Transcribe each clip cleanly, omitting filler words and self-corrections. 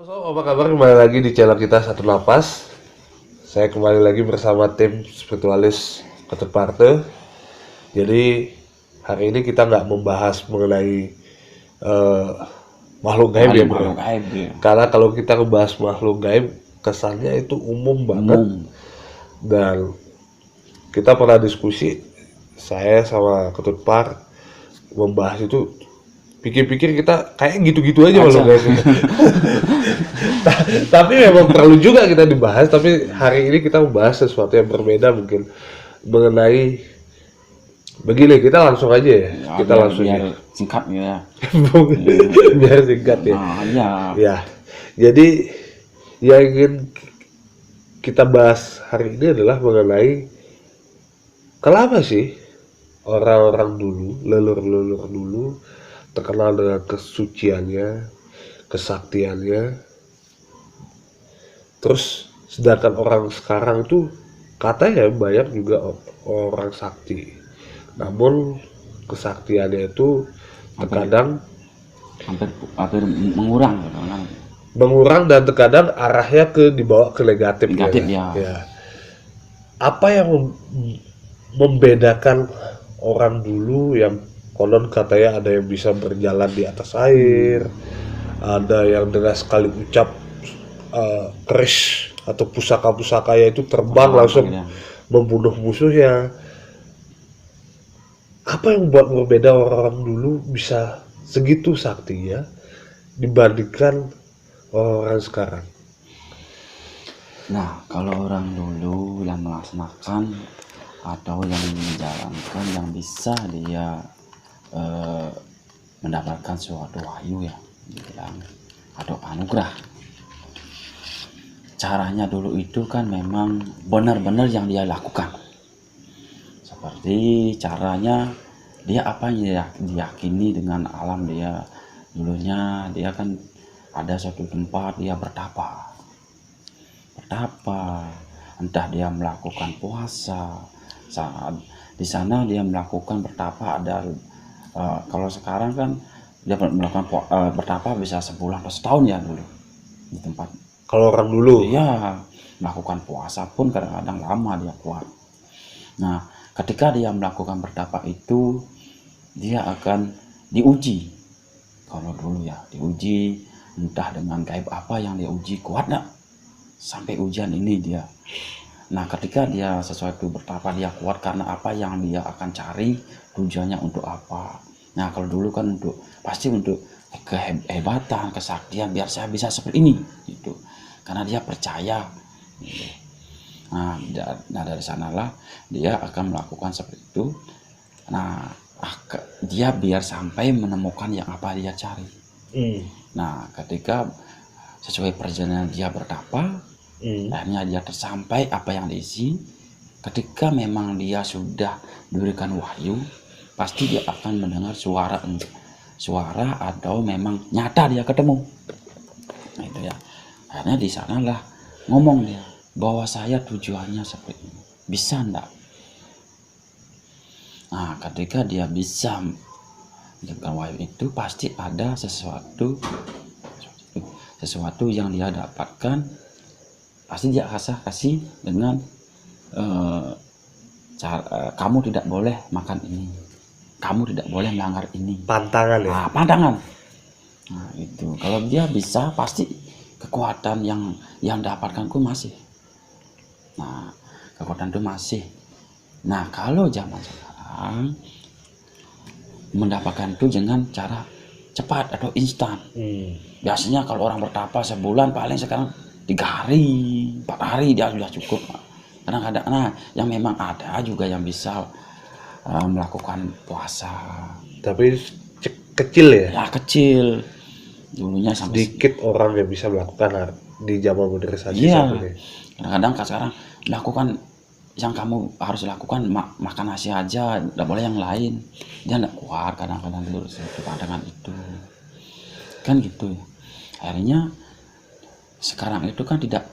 Apa kabar? Kembali lagi di channel kita Satu Napas. Saya kembali lagi bersama tim spiritualis Ketut Parte. Jadi hari ini kita nggak membahas mengenai eh, makhluk gaib ya, bro. Karena kalau kita membahas makhluk gaib, kesannya itu umum banget. Dan kita pernah diskusi, saya sama Ketut Par membahas itu, pikir-pikir kita kayak gitu-gitu aja makhluk gaib itu. Tapi memang perlu juga kita dibahas. Tapi hari ini kita membahas sesuatu yang berbeda mungkin, mengenai begini. Kita langsung aja ya, kita langsung biar singkat ya. Biar singkat ya. Ya, jadi yang ingin kita bahas hari ini adalah mengenai kenapa sih orang-orang dulu, leluhur-leluhur dulu terkenal dengan kesuciannya, kesaktiannya. Terus sedangkan orang sekarang tuh katanya banyak juga orang sakti, namun kesaktiannya itu terkadang hampir mengurang dan terkadang arahnya dibawa ke negatif ya. Apa yang membedakan orang dulu yang konon katanya ada yang bisa berjalan di atas air, ada yang dengan sekali ucap keris atau pusaka-pusakanya itu terbang langsung membunuh musuhnya. Apa yang membuat berbeda orang dulu bisa segitu saktinya dibandingkan orang sekarang? Nah, kalau orang dulu yang melaksanakan atau yang menjalankan, yang bisa dia mendapatkan suatu wahyu ya, dibilang atau anugerah. Caranya dulu itu kan memang benar-benar yang dia lakukan. Seperti caranya dia apa yang diyakini dengan alam dia. Dulunya dia kan ada suatu tempat dia bertapa, entah dia melakukan puasa. Saat di sana dia melakukan bertapa ada kalau sekarang kan dia melakukan bertapa bisa sebulan atau setahun ya dulu di tempat. Kalau orang dulu ya melakukan puasa pun kadang-kadang lama dia kuat. Nah, ketika dia melakukan bertapa itu dia akan diuji. Kalau dulu ya diuji entah dengan gaib apa yang dia uji, kuat nggak sampai ujian ini dia. Nah, ketika dia sesuatu bertapa dia kuat karena apa yang dia akan cari, tujuannya untuk apa. Nah, kalau dulu kan pasti untuk kehebatan, kesaktian, biar saya bisa seperti ini gitu. Karena dia percaya. Nah, dari sanalah dia akan melakukan seperti itu. Nah, dia biar sampai menemukan yang apa dia cari. Nah, ketika sesuai perjalanan dia bertapa, akhirnya dia tersampai apa yang diisi. Ketika memang dia sudah diberikan wahyu, pasti dia akan mendengar suara atau memang nyata dia ketemu. Nah, itu ya. Akhirnya di sanalah ngomong dia bahwa saya tujuannya seperti ini, bisa enggak? Nah, ketika dia bisa mendapatkan wahyu itu pasti ada sesuatu yang dia dapatkan, pasti dia kasih dengan kamu tidak boleh makan ini, kamu tidak boleh melanggar ini, pantangan ya. Pantangan. Nah, itu kalau dia bisa pasti kekuatan yang dapatkanku masih. Nah, kekuatan itu masih. Nah, kalau zaman sekarang mendapatkan itu dengan cara cepat atau instan. Biasanya kalau orang bertapa sebulan, paling sekarang 3 hari, 4 hari dia sudah cukup. Kadang-kadang yang memang ada juga yang bisa melakukan puasa. Tapi kecil ya? Ya kecil. Dulunya sedikit orang yang bisa melakukan di zaman modernisasi. Kadang-kadang sekarang melakukan yang kamu harus lakukan makan nasi aja, tidak boleh yang lain. Dia tidak kuat kadang-kadang dulu pandangan itu kan gitu ya. Akhirnya sekarang itu kan tidak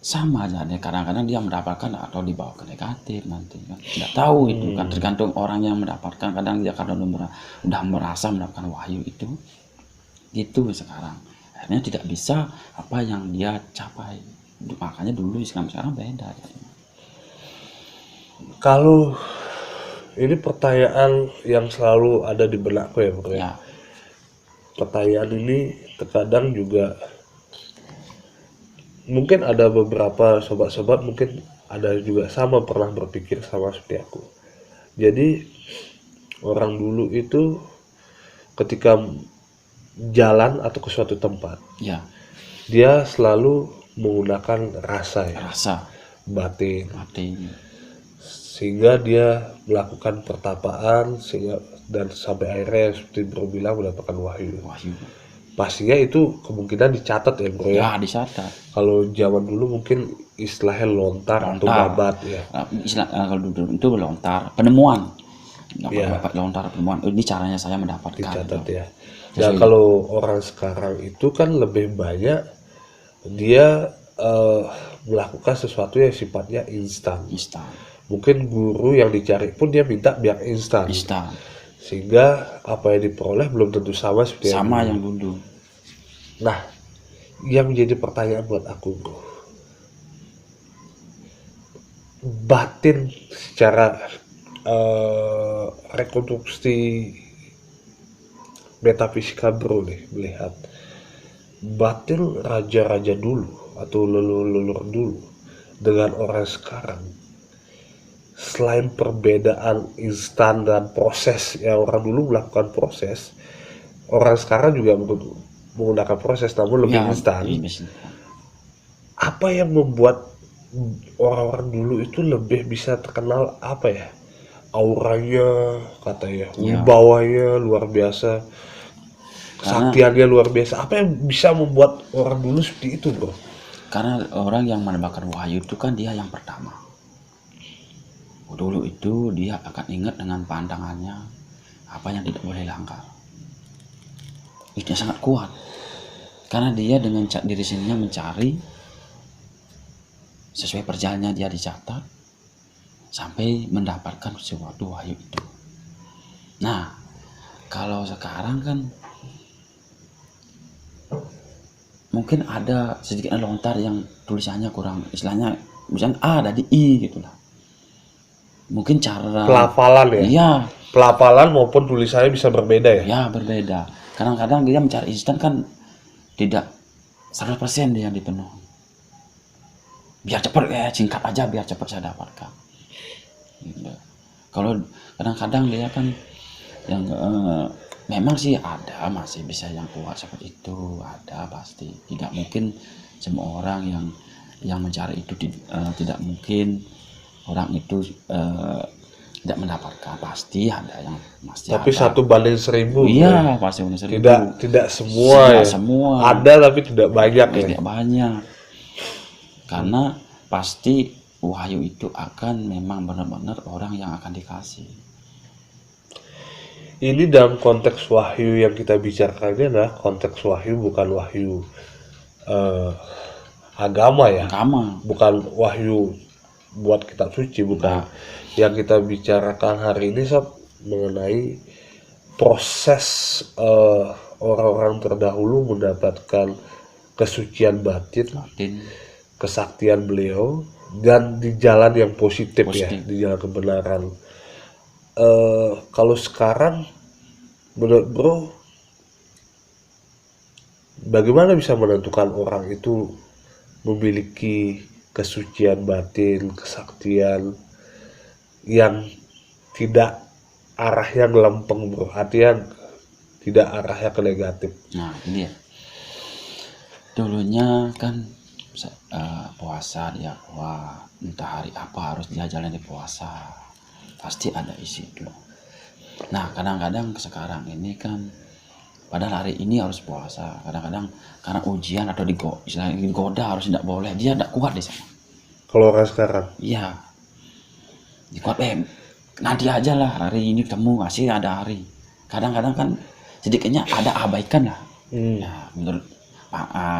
sama aja. Kadang-kadang dia mendapatkan atau dibawa ke negatif nanti kan tidak tahu itu kan, tergantung orang yang mendapatkan. Kadang dia udah merasa mendapatkan wahyu itu gitu sekarang. akhirnya tidak bisa apa yang dia capai. Makanya dulu sekarang beda. Kalau ini pertanyaan yang selalu ada di benakku ya bro ya. Ya, Pertanyaan ini terkadang juga mungkin ada beberapa sobat-sobat mungkin ada juga sama pernah berpikir sama seperti aku. Jadi orang dulu itu ketika jalan atau ke suatu tempat, ya, dia selalu menggunakan rasa ya, rasa batin, mati. sehingga dia melakukan pertapaan sehingga dan sampai akhirnya seperti bro bilang mendapatkan wahyu. Wahyu. Pastinya itu kemungkinan dicatat ya bro ya. Ya, dicatat. Kalau zaman dulu mungkin istilahnya lontar atau babat ya. Kalau dulu itu lontar penemuan. Iya. Dapat lontar penemuan. Ini caranya saya mendapatkan. Dicatat gitu. ya. Nah kalau orang sekarang itu kan lebih banyak dia melakukan sesuatu yang sifatnya instan. Instan. Mungkin guru yang dicari pun dia minta biar instan. Instan. Sehingga apa yang diperoleh belum tentu sama seperti Sama yang yang dulu. Nah, yang menjadi pertanyaan buat aku bro, batin secara rekonstruksi metafisika bro nih melihat batin raja-raja dulu atau leluhur dulu dengan orang sekarang, selain perbedaan instan dan proses yang orang dulu melakukan proses, orang sekarang juga menggunakan proses namun lebih instan. Apa yang membuat orang-orang dulu itu lebih bisa terkenal apa ya? Auranya katanya, wibawanya luar biasa, kesaktiannya luar biasa. Apa yang bisa membuat orang dulu seperti itu bro? Karena orang yang mendapatkan wahyu itu kan dia yang pertama. Dulu itu dia akan ingat dengan pandangannya apa yang tidak boleh langgar. Itu sangat kuat. Karena dia dengan diri sendirinya mencari sesuai perjalanannya dia dicatat sampai mendapatkan sesuatu wahyu itu. Nah, kalau sekarang kan mungkin ada sedikit lontar yang tulisannya kurang, istilahnya misalnya A ada di I gitu lah. Mungkin cara pelafalan ya? Iya. Pelafalan maupun tulisannya bisa berbeda ya? Ya, berbeda. Kadang-kadang dia mencari instan kan tidak 100% dia yang dipenuhi. Biar cepat singkat aja biar cepat saya dapatkan. Gitu. Kalau kadang-kadang dia kan yang memang sih ada masih bisa yang kuat seperti itu, ada pasti. Tidak mungkin semua orang yang mencari itu tidak mungkin orang itu tidak mendapatkan, pasti ada yang masih tapi ada. 1:1000. Iya, pasti 1:1000. Tidak semua ya. Semua. Ada tapi tidak banyak ya. Tidak banyak. Karena pasti wahyu itu akan memang benar-benar orang yang akan dikasih. Ini dalam konteks wahyu yang kita bicarakan ini adalah konteks wahyu, bukan wahyu agama ya. Agama. Bukan wahyu buat kitab suci, bukan. Yang kita bicarakan hari ini sob mengenai proses orang-orang terdahulu mendapatkan kesucian batin, kesaktian beliau, dan di jalan yang positif. Ya, di jalan kebenaran. Kalau sekarang menurut bro, bagaimana bisa menentukan orang itu memiliki kesucian batin, kesaktian yang tidak arahnya ngelempeng bro, artinya tidak arahnya ke negatif? Nah ini ya, dulunya kan puasa dia, wah entah hari apa harus dia jalan di puasa, pasti ada isi itu. Nah kadang-kadang sekarang ini kan padahal hari ini harus puasa, kadang-kadang karena ujian atau digoda harus tidak boleh, dia tidak kuat di sana. Kalau orang sekarang iya dikuat, nanti aja lah, hari ini ketemu masih ada hari. Kadang-kadang kan sedikitnya ada abaikan lah. Ya, menurut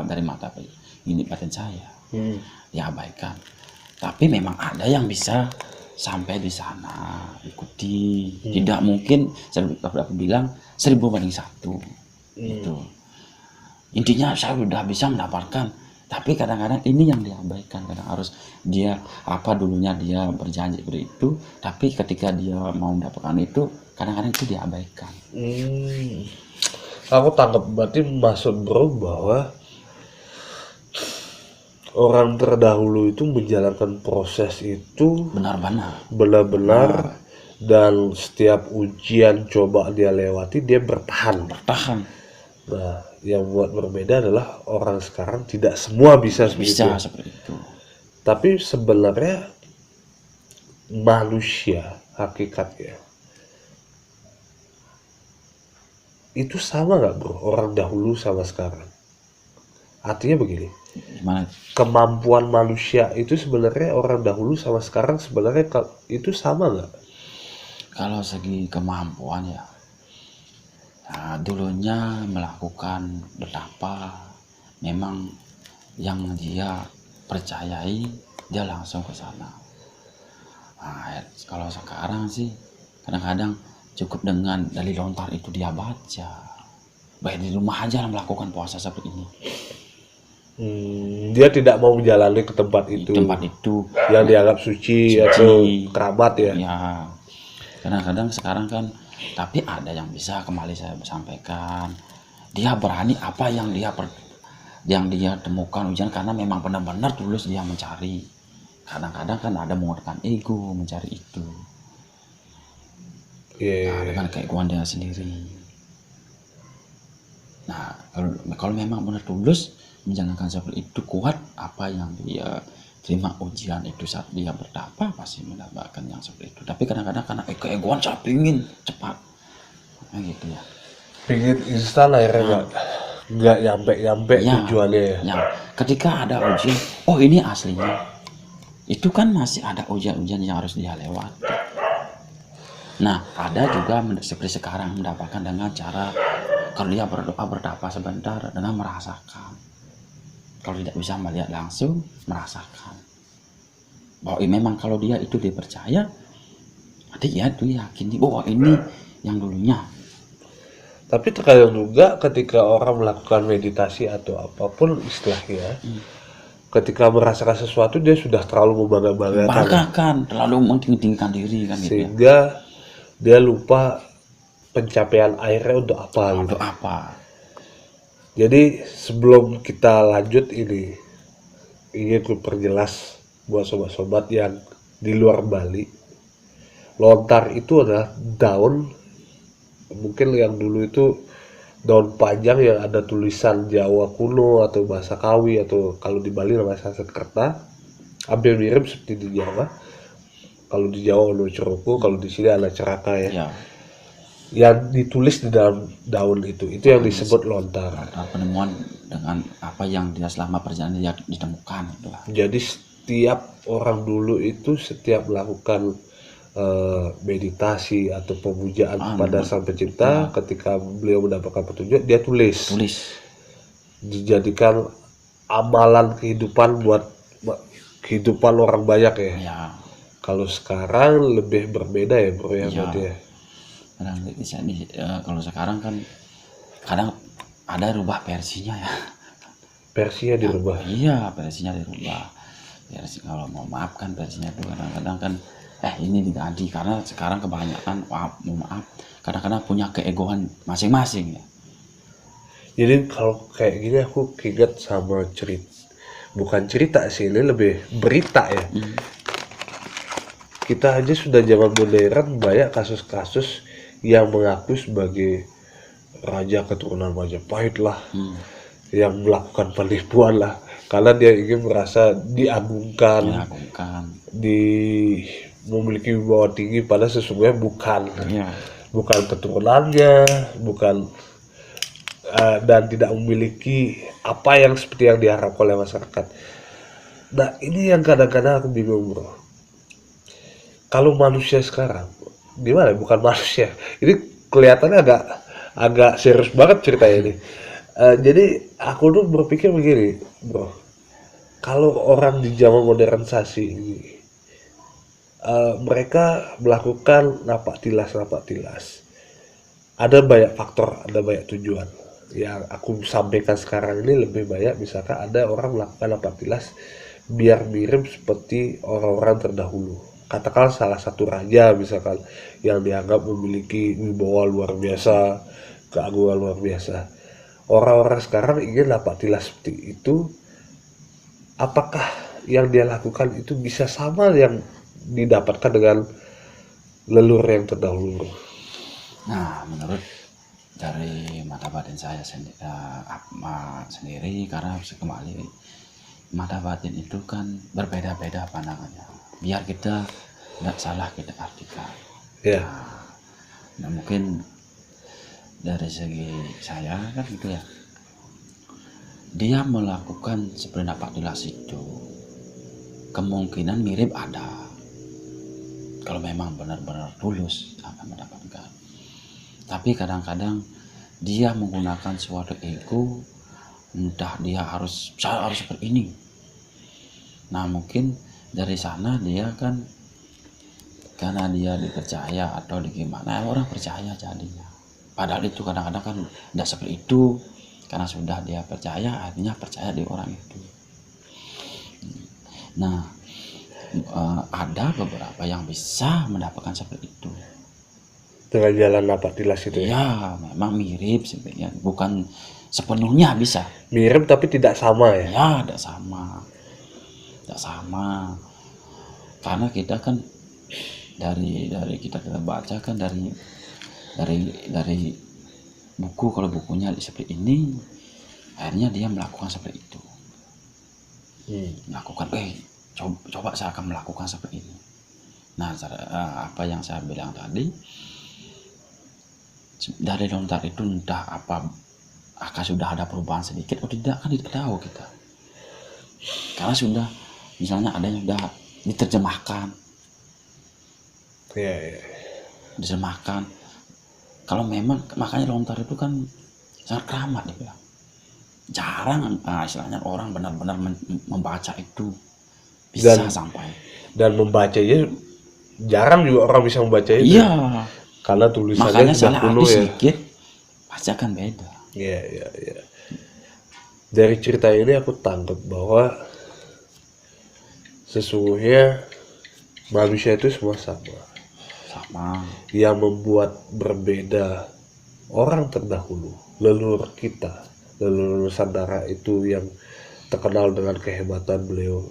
dari mata ini batin saya diabaikan. Tapi memang ada yang bisa sampai di sana ikuti. Tidak mungkin, aku bilang 1000 banding 1 itu. intinya saya sudah bisa mendapatkan, tapi kadang-kadang ini yang diabaikan. Kadang harus dia dulunya dia berjanji seperti itu, tapi ketika dia mau mendapatkan itu kadang-kadang itu diabaikan. Aku tangkap berarti maksud bro bahwa orang terdahulu itu menjalankan proses itu benar-benar dan setiap ujian coba dia lewati dia bertahan. Nah, yang buat berbeda adalah orang sekarang tidak semua bisa seperti itu. Tapi sebenarnya manusia hakikatnya itu sama nggak bro, orang dahulu sama sekarang? Artinya begini, gimana? Kemampuan manusia itu sebenarnya orang dahulu sama sekarang sebenarnya itu sama nggak? Kalau segi kemampuan ya, nah, dulunya melakukan betapa memang yang dia percayai dia langsung ke sana. Nah, kalau sekarang sih kadang-kadang cukup dengan dari lontar itu dia baca, baik di rumah aja melakukan puasa seperti ini. Dia tidak mau menjalani ke tempat itu yang dianggap suci atau keramat ya. Ya, kadang-kadang sekarang kan, tapi ada yang bisa kembali saya sampaikan, dia berani apa yang dia temukan ujian karena memang benar-benar tulus dia mencari. Kadang-kadang kan ada menggunakan ego mencari itu. Nah, dengan keegoan dia sendiri. Nah, kalau memang benar tulus menjalankan seperti itu, kuat apa yang dia terima ujian itu saat dia bertapa pasti mendapatkan yang seperti itu. Tapi kadang-kadang karena keegoan saya pingin cepat, nah, gitu ya. Pingin instan akhirnya nggak nyampe tujuannya. Ya, ketika ada ujian, oh ini aslinya, itu kan masih ada ujian-ujian yang harus dia lewati. Nah, ada juga seperti sekarang mendapatkan dengan cara kalau dia berdoa bertapa sebentar dengan merasakan. Kalau tidak bisa melihat langsung, merasakan. Bahwa memang kalau dia itu dipercaya, dia itu yakin bahwa ini yang dulunya. Tapi terkadang juga ketika orang melakukan meditasi atau apapun istilahnya, ketika merasakan sesuatu dia sudah terlalu membanggakan, terlalu mentinggikan diri kan, sehingga dia lupa pencapaian akhirnya untuk apa. Jadi sebelum kita lanjut ini, ingin ku perjelas buat sobat-sobat yang di luar Bali, lontar itu adalah daun, mungkin yang dulu itu daun panjang yang ada tulisan Jawa kuno atau bahasa Kawi, atau kalau di Bali namanya Sanskerta, hampir mirip seperti di Jawa. Kalau di Jawa ono Ceroko, kalau di sini ada Ceraka ya. Yang ditulis di dalam daun itu yang disebut lontar. Penemuan dengan apa yang dia selama perjalanan dia ditemukan itulah. Jadi setiap orang dulu itu setiap melakukan meditasi atau pemujaan kepada Sang Pencipta, ketika beliau mendapatkan petunjuk dia tulis. Dijadikan amalan kehidupan buat kehidupan orang banyak ya. Kalau sekarang lebih berbeda ya bro ya, berarti ya. Kalau sekarang kan kadang ada rubah versinya ya. Versinya dirubah. Iya, versinya dirubah. Versi kalau mau maafkan versinya itu kadang-kadang kan ini diganti karena sekarang kebanyakan maaf kadang-kadang punya keegoan masing-masing ya. Jadi kalau kayak gini aku keinget sama bukan cerita sih, ini lebih berita ya. Kita aja sudah zaman modern banyak kasus-kasus yang mengaku sebagai raja keturunan Majapahit lah, yang melakukan penipuan lah, karena dia ingin merasa diagungkan, memiliki wibawa tinggi, pada sesungguhnya bukan keturunannya, bukan dan tidak memiliki apa yang seperti yang diharapkan oleh masyarakat. Nah ini yang kadang-kadang aku bingung bro. Kalau manusia sekarang gimana? Bukan manusia, ini kelihatannya agak serius banget ceritanya ini. Jadi aku tuh berpikir begini bro, kalau orang di zaman modernisasi ini mereka melakukan napak tilas, ada banyak faktor, ada banyak tujuan. yang aku sampaikan sekarang ini lebih banyak misalkan ada orang melakukan napak tilas biar mirip seperti orang-orang terdahulu. Katakan salah satu raja misalkan yang dianggap memiliki wibawa luar biasa, keagungan luar biasa. Orang-orang sekarang ingin napak tilas seperti itu. Apakah yang dia lakukan itu bisa sama yang didapatkan dengan leluhur yang terdahulu? Nah, menurut dari mata batin saya sendiri, karena bisa kembali mata batin itu kan berbeda-beda pandangannya. Biar kita nggak salah kita artikan. Ya, Nah, mungkin dari segi saya kan gitu ya. Dia melakukan seperti napak tilas itu, kemungkinan mirip ada. Kalau memang benar-benar tulus akan mendapatkan. Tapi kadang-kadang dia menggunakan suatu ego, entah dia saya harus seperti ini. Nah, mungkin dari sana dia kan karena dia dipercaya atau di gimana, orang percaya jadinya. Padahal itu kadang-kadang kan tidak seperti itu, karena sudah dia percaya, artinya percaya di orang itu. Nah, ada beberapa yang bisa mendapatkan seperti itu. dengan jalan napak tilas itu ya. Ya, memang mirip sebenarnya, bukan sepenuhnya bisa. Mirip tapi tidak sama ya. Ya, tidak sama. Tidak sama. Karena kita kan dari kita baca kan dari buku, kalau bukunya seperti ini, akhirnya dia melakukan seperti itu. Melakukan, coba saya akan melakukan seperti ini. Nah, apa yang saya bilang tadi, dari lontar itu entah apakah sudah ada perubahan sedikit atau tidak, kan tidak tahu kita. Karena sudah, misalnya ada yang sudah diterjemahkan. Ya. Diterjemahkan. Kalau memang, makanya lontar itu kan sangat keramat dia bilang. Jarang istilahnya orang benar-benar membaca itu bisa sampai. Dan membacanya jarang juga orang bisa membaca itu. Iya. Karena tulisannya Makanya sudah salah kuno ya. sedikit pasti akan beda. Iya. Dari cerita ini aku tangkap bahwa sesungguhnya manusia itu semua sama. Yang membuat berbeda orang terdahulu, leluhur kita, leluhur Nusantara itu yang terkenal dengan kehebatan beliau,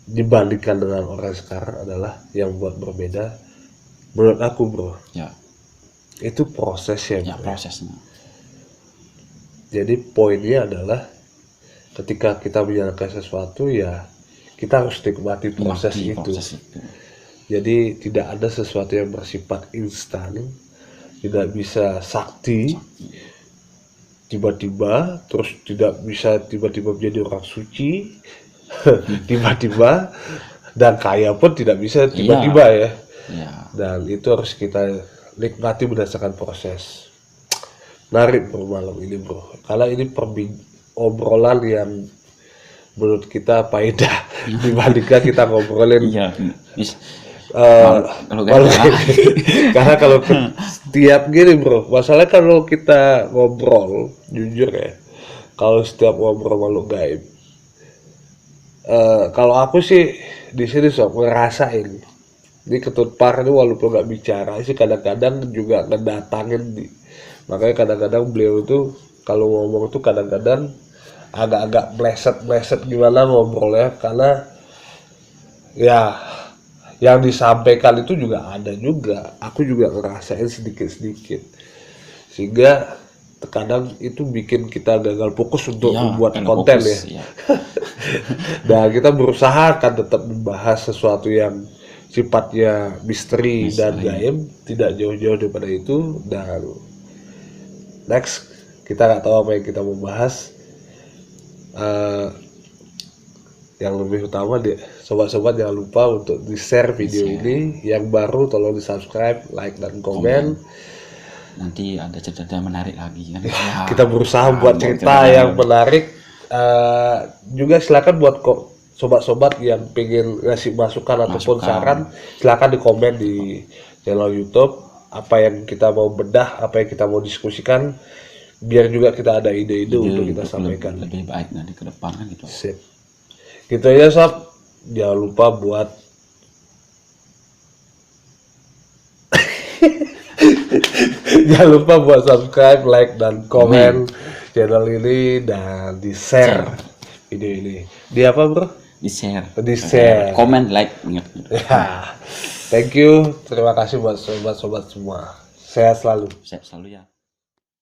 dibandingkan dengan orang sekarang adalah yang buat berbeda. Menurut aku bro, Ya. Itu prosesnya. Ya, prosesnya. Jadi poinnya adalah ketika kita menjalankan sesuatu ya kita harus nikmati proses itu. Jadi tidak ada sesuatu yang bersifat instan, tidak bisa sakti tiba-tiba, terus tidak bisa tiba-tiba menjadi orang suci tiba-tiba, dan kaya pun tidak bisa tiba-tiba ya. Dan itu harus kita nikmati berdasarkan proses. Menarik bro malam ini bro, karena ini obrolan yang menurut kita faedah dibandingkan kita ngobrolin karena kalau setiap gini bro, masalahnya kalau kita ngobrol jujur ya, kalau setiap ngobrol makhluk gaib, kalau aku sih di sini ngerasain ini Ketut Par ini walaupun nggak bicara sih kadang-kadang juga ngedatangin makanya kadang-kadang beliau itu kalau ngomong tuh kadang-kadang agak-agak meleset gimana ngobrolnya, karena ya yang disampaikan itu juga ada juga, aku juga ngerasain sedikit-sedikit, sehingga terkadang itu bikin kita gagal fokus untuk membuat konten fokus, ya. Dan kita berusaha kan tetap membahas sesuatu yang sifatnya misteri dan gaib, tidak jauh-jauh daripada itu. Dan next kita nggak tahu apa yang kita mau bahas. Yang lebih utama sobat-sobat jangan lupa untuk di-share video ini. Yang baru tolong di-subscribe, like dan komen. Nanti ada cerita menarik lagi kan. Kita berusaha buat cerita yang menarik. Juga silakan buat sobat-sobat yang pengen ngasih masukan ataupun saran, silakan di komen di channel YouTube apa yang kita mau bedah, apa yang kita mau diskusikan. biar juga kita ada ide-ide untuk kita untuk sampaikan. lebih baik nanti ke depan kan gitu. Sip. Gitu aja Sob. Jangan lupa buat jangan lupa buat subscribe, like, dan komen channel ini dan di share video ini. Di apa bro? Di share, komen, like, ingat. Ya. Thank you. Terima kasih buat sobat-sobat semua. Sehat selalu. Sehat selalu ya.